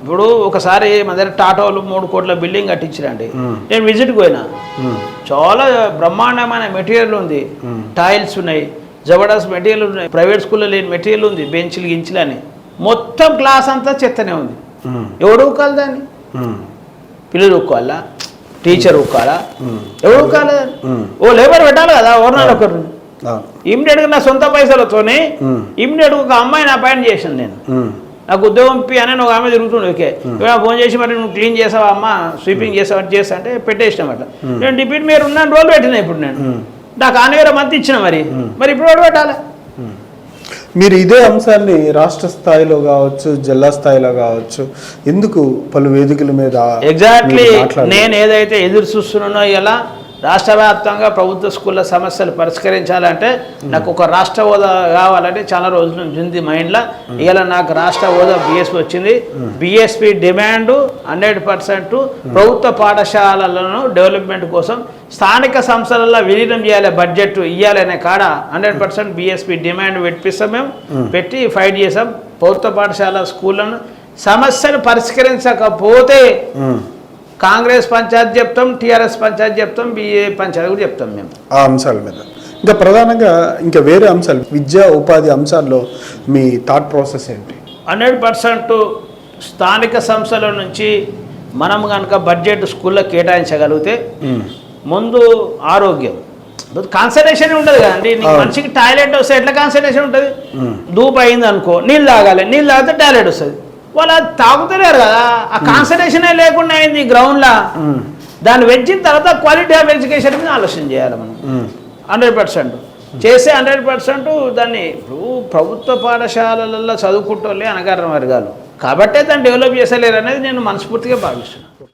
ఇప్పుడు ఒకసారి మన దగ్గర టాటాలు 3 కోట్ల బిల్డింగ్ కట్టించారండి. నేను విజిట్కి పోయినా. చాలా బ్రహ్మాండమైన మెటీరియల్ ఉంది, టైల్స్ ఉన్నాయి, జబర్దస్త్ మెటీరియల్ ఉన్నాయి, ప్రైవేట్ స్కూల్లో లేని మెటీరియల్ ఉంది, బెంచ్లు గించులు అని. మొత్తం క్లాస్ అంతా చెత్తనే ఉంది. ఎవడు ఉక్కాలి దాన్ని? పిల్లలు ఉక్కాలా, టీచర్ ఉక్కాలా, ఎవడు ఉక్కాలి? ఓ లేబర్ పెట్టాలి కదా, ఎవరినాడు ఒకరు. ఇమ్మీడియట్గా నా సొంత పైసలతోనే ఇమ్మీడియట్గా ఒక అమ్మాయిని అపాయింట్ చేశాను నేను. నాకు ఉద్యోగం అని ఒక ఆమె తిరుగుతుండే. ఓకే ఫోన్ చేసి మరి నువ్వు క్లీన్ చేసావా అమ్మ, స్వీపింగ్ చేసావా చేస్తా అంటే పెట్టేసినాం. అట్లా నేను రిపీట్ మీరు ఉన్న రోజులు పెట్టినా. ఇప్పుడు నేను నాకు ఆనవేర మంత్ ఇచ్చిన, మరి ఇప్పుడు ఎవరు పెట్టాలి? మీరు ఇదే అంశాన్ని రాష్ట్ర స్థాయిలో కావచ్చు, జిల్లా స్థాయిలో కావచ్చు, ఎందుకు పలు వేదికల మీద ఎగ్జాక్ట్లీ నేను ఏదైతే ఎదురు చూస్తున్నానో ఇలా రాష్ట్ర వ్యాప్తంగా ప్రభుత్వ స్కూళ్ళ సమస్యలు పరిష్కరించాలంటే నాకు ఒక రాష్ట్ర హోదా కావాలంటే చాలా రోజుల నుంచి ఉంది మైండ్లో. ఇలా నాకు రాష్ట్ర హోదా బిఎస్పీ వచ్చింది. బిఎస్పీ డిమాండ్ 100% ప్రభుత్వ పాఠశాలలను డెవలప్మెంట్ కోసం స్థానిక సంస్థలలో విలీనం చేయాలి, బడ్జెట్ ఇవ్వాలనే కాడ 100% బిఎస్పీ డిమాండ్ పెట్టిస్తాం. మేము పెట్టి ఫైట్ చేసాం. ప్రభుత్వ పాఠశాల స్కూళ్ళను సమస్యను పరిష్కరించకపోతే కాంగ్రెస్ పంచాయతీ చెప్తాం, టీఆర్ఎస్ పంచాయతీ చెప్తాం, బిఏ పంచాయతీ కూడా చెప్తాం మేము ఆ అంశాల మీద. ఇంకా ప్రధానంగా ఇంకా వేరే అంశాలు, విద్యా ఉపాధి అంశాల్లో మీ థాట్ ప్రాసెస్ ఏంటి? 100% స్థానిక సంస్థల నుంచి మనం కనుక బడ్జెట్ స్కూల్లో కేటాయించగలిగితే ముందు ఆరోగ్యం కాన్సన్ట్రేషన్ ఉండదు కదండి. మనిషికి టాయిలెట్ వస్తే ఎట్లా కాన్సన్ట్రేషన్ ఉంటుంది? ధూపు అయింది అనుకో, నీళ్ళు తాగాలి, నీళ్ళు తాగితే టాయిలెట్ వస్తుంది. వాళ్ళు అది తాగుతలేరు కదా, ఆ కాన్సన్ట్రేషనే లేకుండా అయింది గ్రౌండ్లో. దాన్ని పెంచిన తర్వాత క్వాలిటీ ఆఫ్ ఎడ్యుకేషన్ మీద ఆలోచన చేయాలి మనం. 100% చేసే 100% దాన్ని ఇప్పుడు ప్రభుత్వ పాఠశాలలలో చదువుకుంటోళ్ళే అనగారిన వర్గాలు కాబట్టే దాన్ని డెవలప్ చేసలేరు అనేది నేను మనస్ఫూర్తిగా భావిస్తున్నాను.